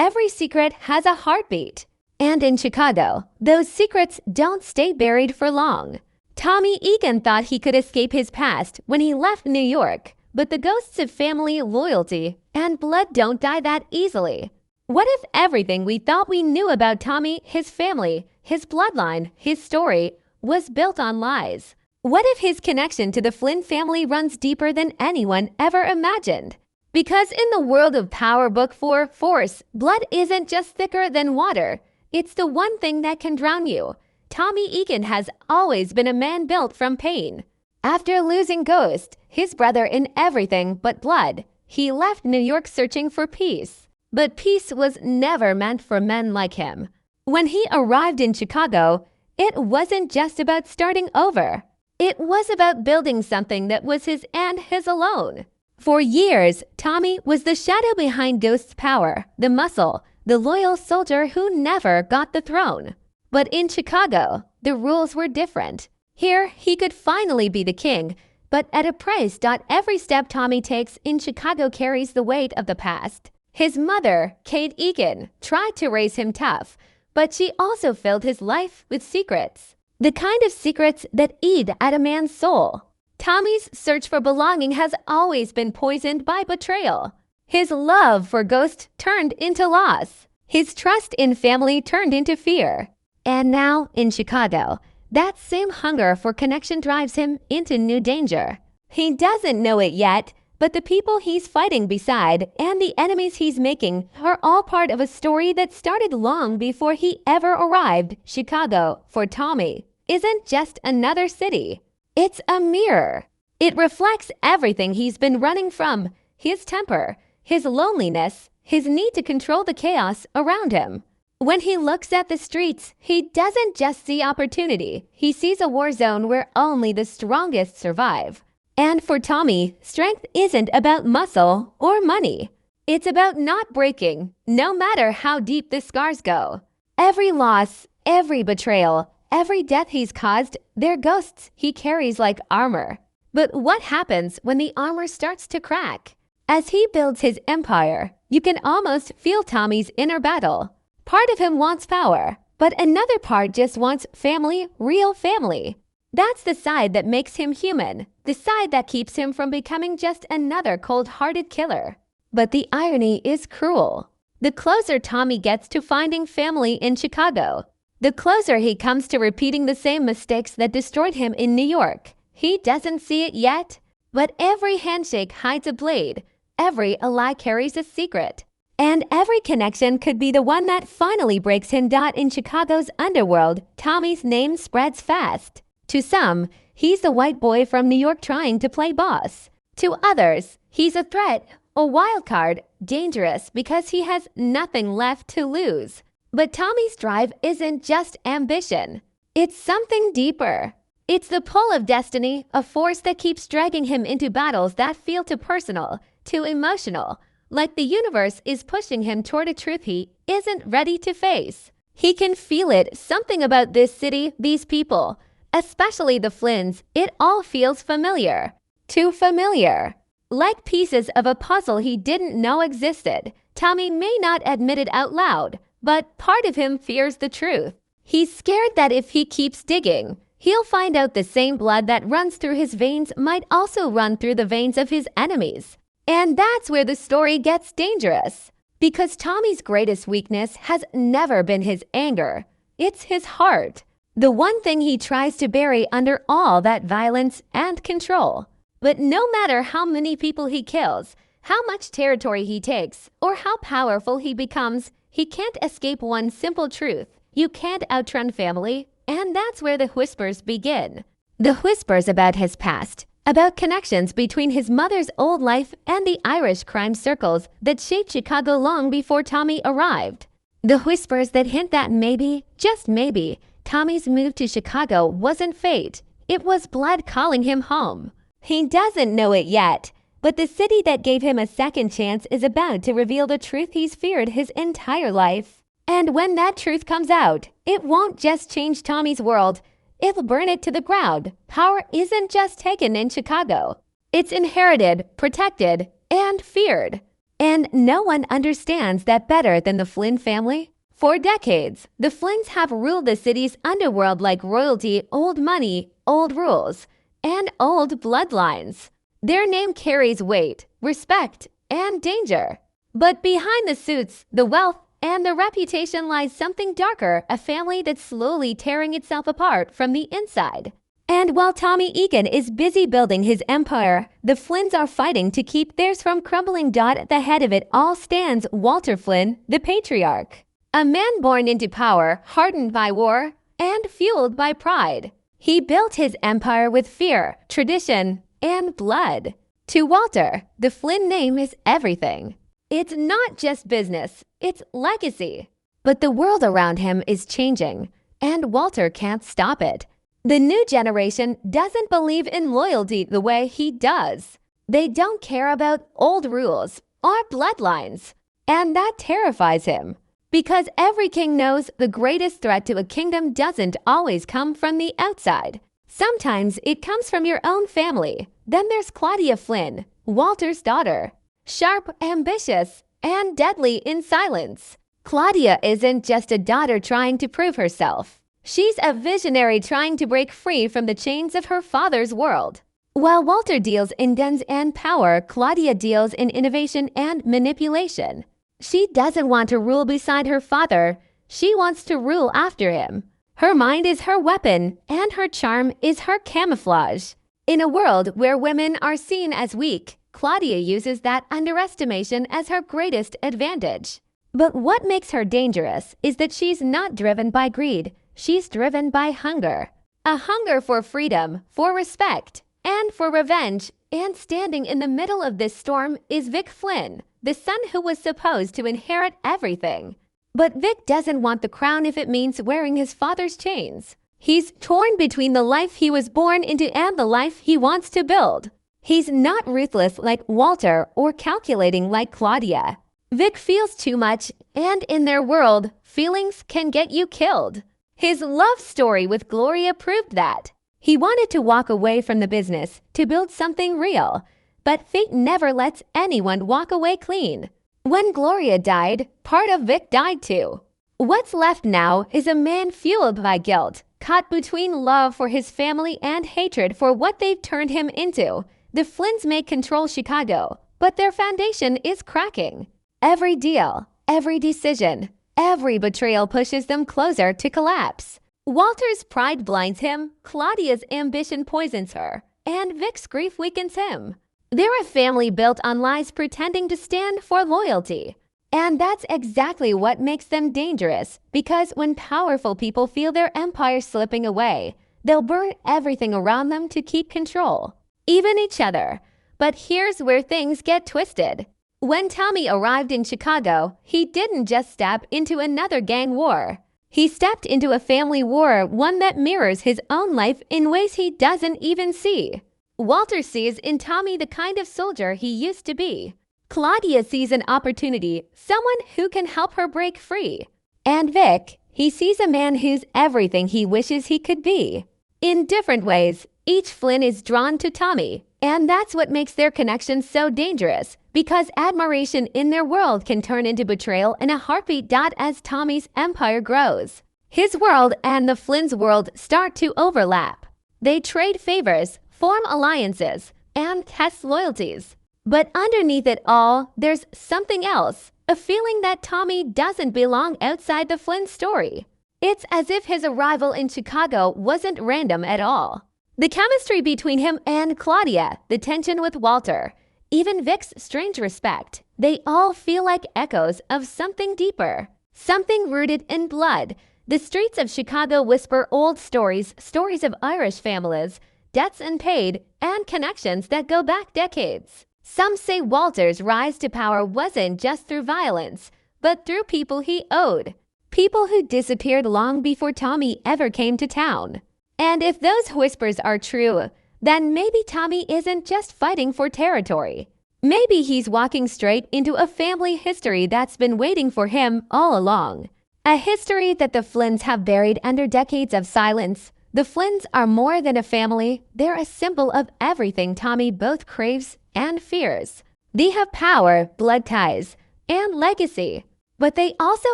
every secret has a heartbeat. And in Chicago, those secrets don't stay buried for long. Tommy Egan thought he could escape his past when he left New York, but the ghosts of family, loyalty, and blood don't die that easily. What if everything we thought we knew about Tommy, his family, his bloodline, his story, was built on lies? What if his connection to the Flynn family runs deeper than anyone ever imagined? Because in the world of Power Book 4, Force, blood isn't just thicker than water. It's the one thing that can drown you. Tommy Egan has always been a man built from pain. After losing Ghost, his brother in everything but blood, he left New York searching for peace. But peace was never meant for men like him. When he arrived in Chicago, it wasn't just about starting over. It was about building something that was his and his alone. For years, Tommy was the shadow behind Ghost's power, the muscle, the loyal soldier who never got the throne. But in Chicago, the rules were different. Here, he could finally be the king, but at a price. Every step Tommy takes in Chicago carries the weight of the past. His mother, Kate Egan, tried to raise him tough, but she also filled his life with secrets. The kind of secrets that eat at a man's soul. Tommy's search for belonging has always been poisoned by betrayal. His love for Ghost turned into loss. His trust in family turned into fear. And now, in Chicago, that same hunger for connection drives him into new danger. He doesn't know it yet, but the people he's fighting beside and the enemies he's making are all part of a story that started long before he ever arrived. Chicago, for Tommy, isn't just another city. It's a mirror. It reflects everything he's been running from: his temper, his loneliness, his need to control the chaos around him. When he looks at the streets, he doesn't just see opportunity. He sees a war zone where only the strongest survive. And for Tommy, strength isn't about muscle or money. It's about not breaking, no matter how deep the scars go. Every loss, every betrayal, every death he's caused, they're ghosts he carries like armor. But what happens when the armor starts to crack? As he builds his empire, you can almost feel Tommy's inner battle. Part of him wants power, but another part just wants family, real family. That's the side that makes him human, the side that keeps him from becoming just another cold-hearted killer. But the irony is cruel. The closer Tommy gets to finding family in Chicago, the closer he comes to repeating the same mistakes that destroyed him in New York. He doesn't see it yet, but every handshake hides a blade, every lie carries a secret. And every connection could be the one that finally breaks him. In Chicago's underworld, Tommy's name spreads fast. To some, he's the white boy from New York trying to play boss. To others, he's a threat, a wild card, dangerous because he has nothing left to lose. But Tommy's drive isn't just ambition. It's something deeper. It's the pull of destiny, a force that keeps dragging him into battles that feel too personal, too emotional. Like the universe is pushing him toward a truth he isn't ready to face. He can feel it, something about this city, these people, especially the Flynns. It all feels familiar. Too familiar. Like pieces of a puzzle he didn't know existed. Tommy may not admit it out loud, but part of him fears the truth. He's scared that if he keeps digging, he'll find out the same blood that runs through his veins might also run through the veins of his enemies. And that's where the story gets dangerous. Because Tommy's greatest weakness has never been his anger. It's his heart. The one thing he tries to bury under all that violence and control. But no matter how many people he kills, how much territory he takes, or how powerful he becomes, he can't escape one simple truth. You can't outrun family. And that's where the whispers begin. The whispers about his past. About connections between his mother's old life and the Irish crime circles that shaped Chicago long before Tommy arrived. The whispers that hint that maybe, just maybe, Tommy's move to Chicago wasn't fate. It was blood calling him home. He doesn't know it yet, but the city that gave him a second chance is about to reveal the truth he's feared his entire life. And when that truth comes out, it won't just change Tommy's world. It'll burn it to the ground. Power isn't just taken in Chicago. It's inherited, protected, and feared. And no one understands that better than the Flynn family. For decades, the Flynns have ruled the city's underworld like royalty, old money, old rules, and old bloodlines. Their name carries weight, respect, and danger. But behind the suits, the wealth, and the reputation lies something darker, a family that's slowly tearing itself apart from the inside. And while Tommy Egan is busy building his empire, the Flynns are fighting to keep theirs from crumbling. At the head of it all stands Walter Flynn, the patriarch. A man born into power, hardened by war, and fueled by pride. He built his empire with fear, tradition, and blood. To Walter, the Flynn name is everything. It's not just business, it's legacy. But the world around him is changing, and Walter can't stop it. The new generation doesn't believe in loyalty the way he does. They don't care about old rules or bloodlines, and that terrifies him. Because every king knows the greatest threat to a kingdom doesn't always come from the outside. Sometimes it comes from your own family. Then there's Claudia Flynn, Walter's daughter. Sharp, ambitious, and deadly in silence. Claudia isn't just a daughter trying to prove herself. She's a visionary trying to break free from the chains of her father's world. While Walter deals in guns and power, Claudia deals in innovation and manipulation. She doesn't want to rule beside her father. She wants to rule after him. Her mind is her weapon, and her charm is her camouflage. In a world where women are seen as weak, Claudia uses that underestimation as her greatest advantage. But what makes her dangerous is that she's not driven by greed. She's driven by hunger. A hunger for freedom, for respect, and for revenge. And standing in the middle of this storm is Vic Flynn, the son who was supposed to inherit everything. But Vic doesn't want the crown if it means wearing his father's chains. He's torn between the life he was born into and the life he wants to build. He's not ruthless like Walter or calculating like Claudia. Vic feels too much, and in their world, feelings can get you killed. His love story with Gloria proved that. He wanted to walk away from the business to build something real, but fate never lets anyone walk away clean. When Gloria died, part of Vic died too. What's left now is a man fueled by guilt, caught between love for his family and hatred for what they've turned him into. The Flynns may control Chicago, but their foundation is cracking. Every deal, every decision, every betrayal pushes them closer to collapse. Walter's pride blinds him, Claudia's ambition poisons her, and Vic's grief weakens him. They're a family built on lies pretending to stand for loyalty. And that's exactly what makes them dangerous, because when powerful people feel their empire slipping away, they'll burn everything around them to keep control. Even each other. But here's where things get twisted. When Tommy arrived in Chicago, he didn't just step into another gang war. He stepped into a family war, one that mirrors his own life in ways he doesn't even see. Walter sees in Tommy the kind of soldier he used to be. Claudia sees an opportunity, someone who can help her break free. And Vic, he sees a man who's everything he wishes he could be. In different ways, each Flynn is drawn to Tommy, and that's what makes their connection so dangerous, because admiration in their world can turn into betrayal in a heartbeat. As Tommy's empire grows, his world and the Flynn's world start to overlap. They trade favors, form alliances, and test loyalties. But underneath it all, there's something else, a feeling that Tommy doesn't belong outside the Flynn story. It's as if his arrival in Chicago wasn't random at all. The chemistry between him and Claudia, the tension with Walter, even Vic's strange respect, they all feel like echoes of something deeper, something rooted in blood. The streets of Chicago whisper old stories, stories of Irish families, debts unpaid, and connections that go back decades. Some say Walter's rise to power wasn't just through violence, but through people he owed. People who disappeared long before Tommy ever came to town. And if those whispers are true, then maybe Tommy isn't just fighting for territory. Maybe he's walking straight into a family history that's been waiting for him all along. A history that the Flynns have buried under decades of silence. The Flynns are more than a family. They're a symbol of everything Tommy both craves and fears. They have power, blood ties, and legacy. But they also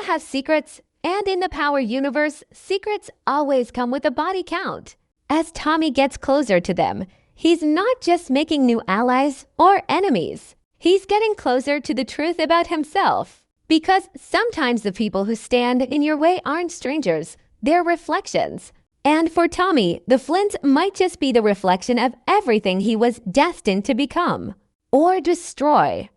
have secrets, and in the power universe, secrets always come with a body count. As Tommy gets closer to them, he's not just making new allies or enemies. He's getting closer to the truth about himself. Because sometimes the people who stand in your way aren't strangers, they're reflections. And for Tommy, the Flynns might just be the reflection of everything he was destined to become or destroy.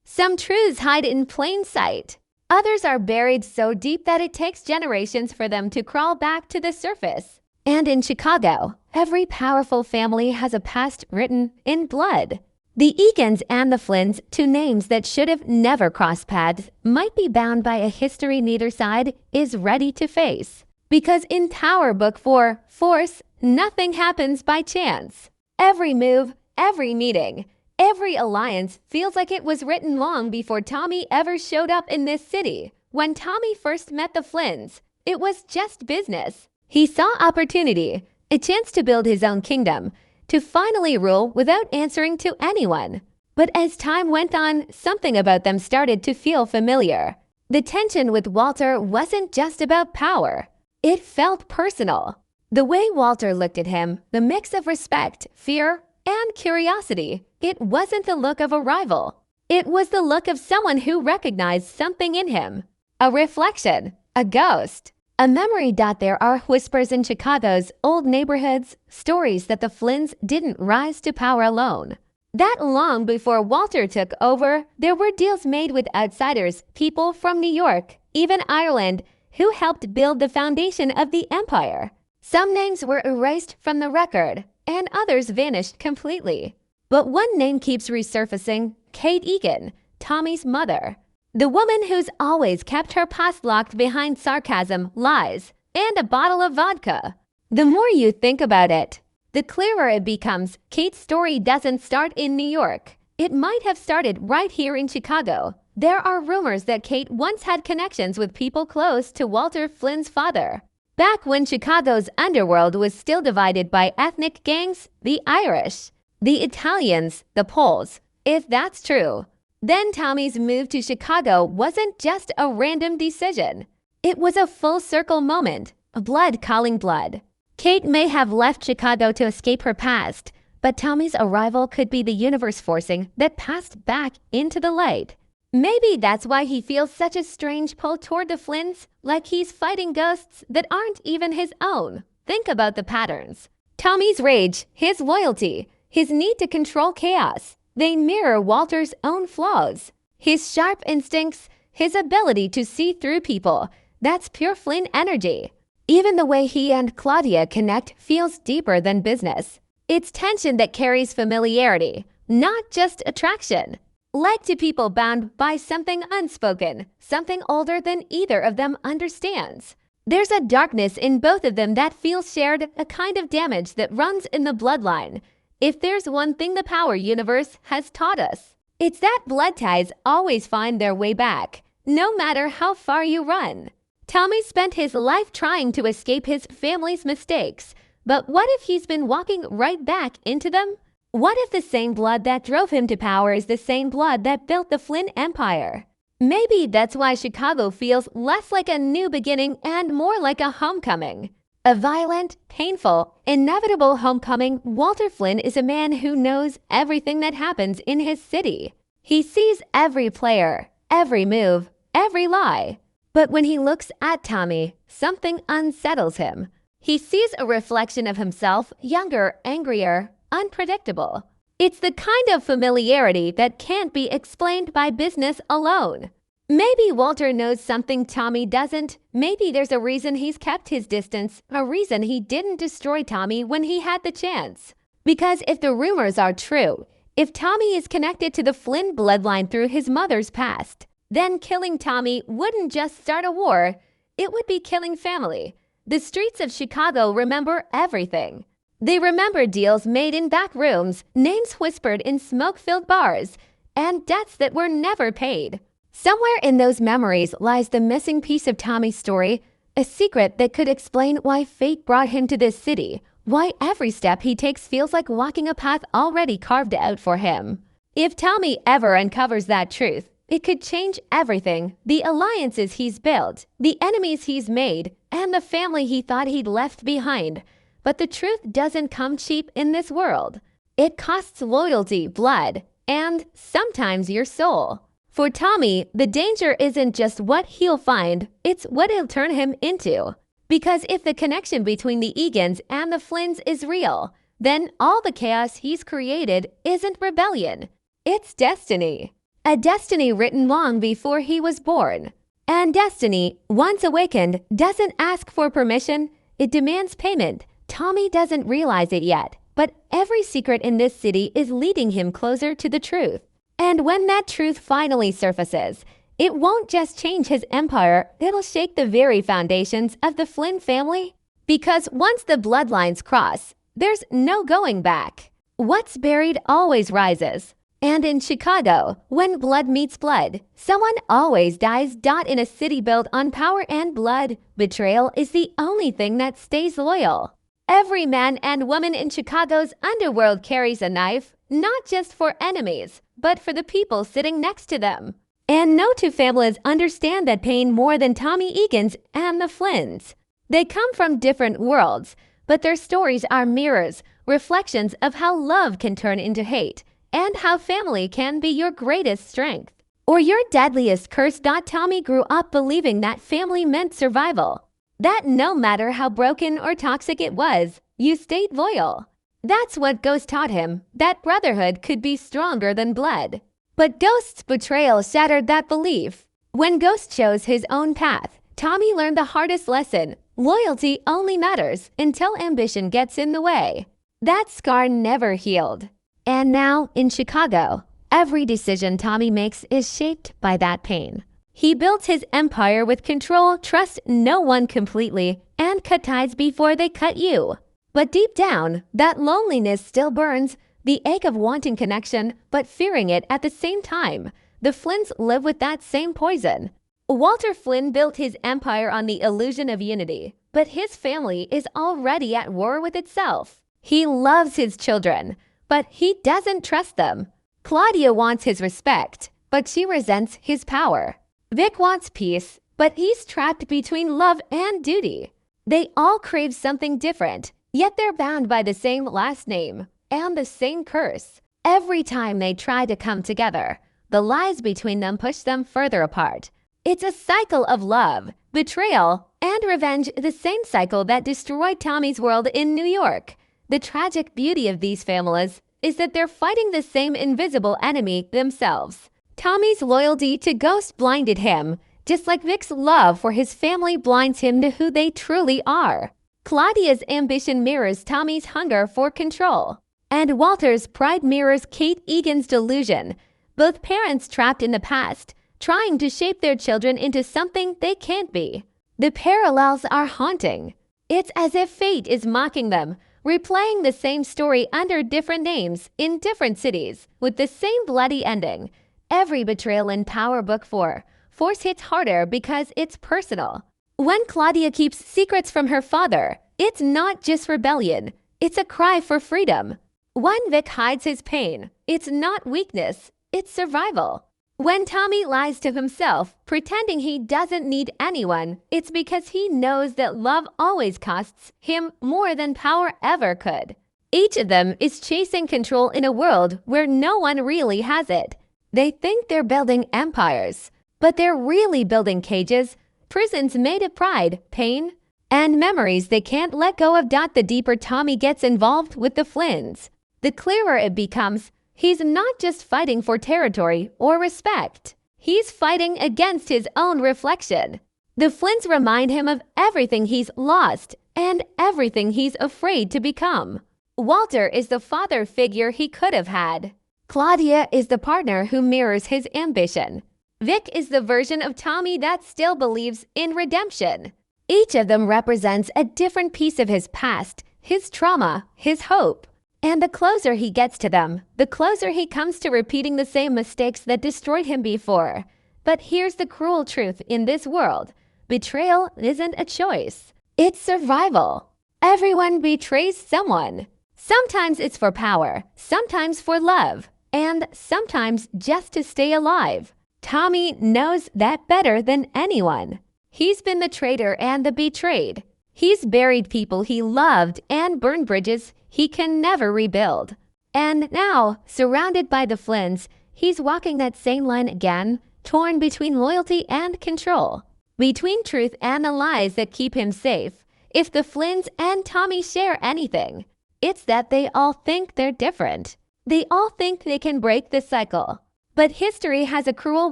Some truths hide in plain sight. Others are buried so deep that it takes generations for them to crawl back to the surface. And in Chicago, every powerful family has a past written in blood. The Egans and the Flynns, two names that should have never crossed paths, might be bound by a history neither side is ready to face. Because in Tower Book 4, Force, nothing happens by chance. Every move, every meeting, every alliance feels like it was written long before Tommy ever showed up in this city. When Tommy first met the Flynns, it was just business. He saw opportunity, a chance to build his own kingdom, to finally rule without answering to anyone. But as time went on, something about them started to feel familiar. The tension with Walter wasn't just about power. It felt personal. The way Walter looked at him, the mix of respect, fear, and curiosity, it wasn't the look of a rival. It was the look of someone who recognized something in him. A reflection, a ghost. A memory. There are whispers in Chicago's old neighborhoods, stories that the Flynns didn't rise to power alone. That long before Walter took over, there were deals made with outsiders, people from New York, even Ireland, who helped build the foundation of the empire. Some names were erased from the record, and others vanished completely. But one name keeps resurfacing: Kate Egan, Tommy's mother. The woman who's always kept her past locked behind sarcasm, lies, and a bottle of vodka. The more you think about it, the clearer it becomes. Kate's story doesn't start in New York. It might have started right here in Chicago. There are rumors that Kate once had connections with people close to Walter Flynn's father. Back when Chicago's underworld was still divided by ethnic gangs, the Irish, the Italians, the Poles. If that's true, then Tommy's move to Chicago wasn't just a random decision. It was a full circle moment, blood calling blood. Kate may have left Chicago to escape her past, but Tommy's arrival could be the universe forcing that passed back into the light. Maybe that's why he feels such a strange pull toward the Flynns, like he's fighting ghosts that aren't even his own. Think about the patterns. Tommy's rage, his loyalty, his need to control chaos. They mirror Walter's own flaws. His sharp instincts, his ability to see through people, that's pure Flynn energy. Even the way he and Claudia connect feels deeper than business. It's tension that carries familiarity, not just attraction. Like to people bound by something unspoken, something older than either of them understands. There's a darkness in both of them that feels shared, a kind of damage that runs in the bloodline. If there's one thing the power universe has taught us, it's that blood ties always find their way back, no matter how far you run. Tommy spent his life trying to escape his family's mistakes, but what if he's been walking right back into them? What if the same blood that drove him to power is the same blood that built the Flynn Empire? Maybe that's why Chicago feels less like a new beginning and more like a homecoming. A violent, painful, inevitable homecoming. Walter Flynn is a man who knows everything that happens in his city. He sees every player, every move, every lie. But when he looks at Tommy, something unsettles him. He sees a reflection of himself, younger, angrier, unpredictable. It's the kind of familiarity that can't be explained by business alone. Maybe Walter knows something Tommy doesn't. Maybe there's a reason he's kept his distance, a reason he didn't destroy Tommy when he had the chance. Because if the rumors are true, if Tommy is connected to the Flynn bloodline through his mother's past, then killing Tommy wouldn't just start a war, it would be killing family. The streets of Chicago remember everything. They remember deals made in back rooms, names whispered in smoke-filled bars, and debts that were never paid. Somewhere in those memories lies the missing piece of Tommy's story, a secret that could explain why fate brought him to this city, why every step he takes feels like walking a path already carved out for him. If Tommy ever uncovers that truth, it could change everything: the alliances he's built, the enemies he's made, and the family he thought he'd left behind. But the truth doesn't come cheap in this world. It costs loyalty, blood, and sometimes your soul. For Tommy, the danger isn't just what he'll find, it's what it'll turn him into. Because if the connection between the Egans and the Flynns is real, then all the chaos he's created isn't rebellion. It's destiny. A destiny written long before he was born. And destiny, once awakened, doesn't ask for permission, it demands payment. Tommy doesn't realize it yet, but every secret in this city is leading him closer to the truth. And when that truth finally surfaces, it won't just change his empire, it'll shake the very foundations of the Flynn family. Because once the bloodlines cross, there's no going back. What's buried always rises. And in Chicago, when blood meets blood, someone always dies. In a city built on power and blood, betrayal is the only thing that stays loyal. Every man and woman in Chicago's underworld carries a knife, not just for enemies, but for the people sitting next to them. And no two families understand that pain more than Tommy Egan's and the Flynns. They come from different worlds, but their stories are mirrors, reflections of how love can turn into hate, and how family can be your greatest strength, or your deadliest curse. Tommy grew up believing that family meant survival, that no matter how broken or toxic it was, you stayed loyal. That's what Ghost taught him, that brotherhood could be stronger than blood. But Ghost's betrayal shattered that belief. When Ghost chose his own path, Tommy learned the hardest lesson: loyalty only matters until ambition gets in the way. That scar never healed. And now, in Chicago, every decision Tommy makes is shaped by that pain. He built his empire with control, trust no one completely, and cut ties before they cut you. But deep down, that loneliness still burns, the ache of wanting connection but fearing it at the same time. The Flynns live with that same poison. Walter Flynn built his empire on the illusion of unity, but his family is already at war with itself. He loves his children, but he doesn't trust them. Claudia wants his respect, but she resents his power. Vic wants peace, but he's trapped between love and duty. They all crave something different, yet they're bound by the same last name and the same curse. Every time they try to come together, the lies between them push them further apart. It's a cycle of love, betrayal, and revenge, the same cycle that destroyed Tommy's world in New York. The tragic beauty of these families is that they're fighting the same invisible enemy themselves. Tommy's loyalty to Ghost blinded him, just like Vic's love for his family blinds him to who they truly are. Claudia's ambition mirrors Tommy's hunger for control, and Walter's pride mirrors Kate Egan's delusion. Both parents trapped in the past, trying to shape their children into something they can't be. The parallels are haunting. It's as if fate is mocking them, replaying the same story under different names in different cities, with the same bloody ending. Every betrayal in Power Book 4, Force hits harder because it's personal. When Claudia keeps secrets from her father, it's not just rebellion, it's a cry for freedom. When Vic hides his pain, it's not weakness, it's survival. When Tommy lies to himself, pretending he doesn't need anyone, it's because he knows that love always costs him more than power ever could. Each of them is chasing control in a world where no one really has it. They think they're building empires, but they're really building cages, prisons made of pride, pain, and memories they can't let go of. The deeper Tommy gets involved with the Flynns, the clearer it becomes. He's not just fighting for territory or respect. He's fighting against his own reflection. The Flynns remind him of everything he's lost and everything he's afraid to become. Walter is the father figure he could have had. Claudia is the partner who mirrors his ambition. Vic is the version of Tommy that still believes in redemption. Each of them represents a different piece of his past, his trauma, his hope. And the closer he gets to them, the closer he comes to repeating the same mistakes that destroyed him before. But here's the cruel truth in this world. Betrayal isn't a choice. It's survival. Everyone betrays someone. Sometimes it's for power, sometimes for love, and sometimes just to stay alive. Tommy knows that better than anyone. He's been the traitor and the betrayed. He's buried people he loved and burned bridges he can never rebuild. And now, surrounded by the Flynns, he's walking that same line again, torn between loyalty and control. Between truth and the lies that keep him safe. If the Flynns and Tommy share anything, it's that they all think they're different. They all think they can break the cycle. But history has a cruel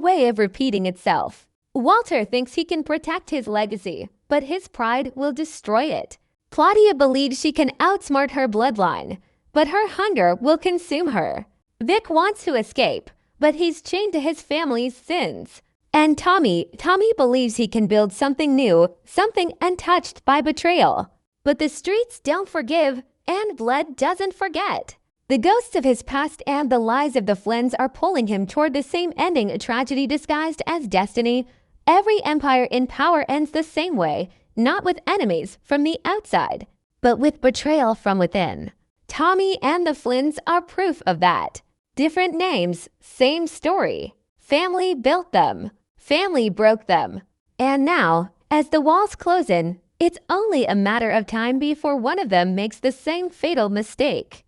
way of repeating itself. Walter thinks he can protect his legacy, but his pride will destroy it. Claudia believes she can outsmart her bloodline, but her hunger will consume her. Vic wants to escape, but he's chained to his family's sins. And Tommy believes he can build something new, something untouched by betrayal. But the streets don't forgive, and blood doesn't forget. The ghosts of his past and the lies of the Flynns are pulling him toward the same ending, a tragedy disguised as destiny. Every empire in power ends the same way, not with enemies from the outside, but with betrayal from within. Tommy and the Flynns are proof of that. Different names, same story. Family built them. Family broke them. And now, as the walls close in, it's only a matter of time before one of them makes the same fatal mistake.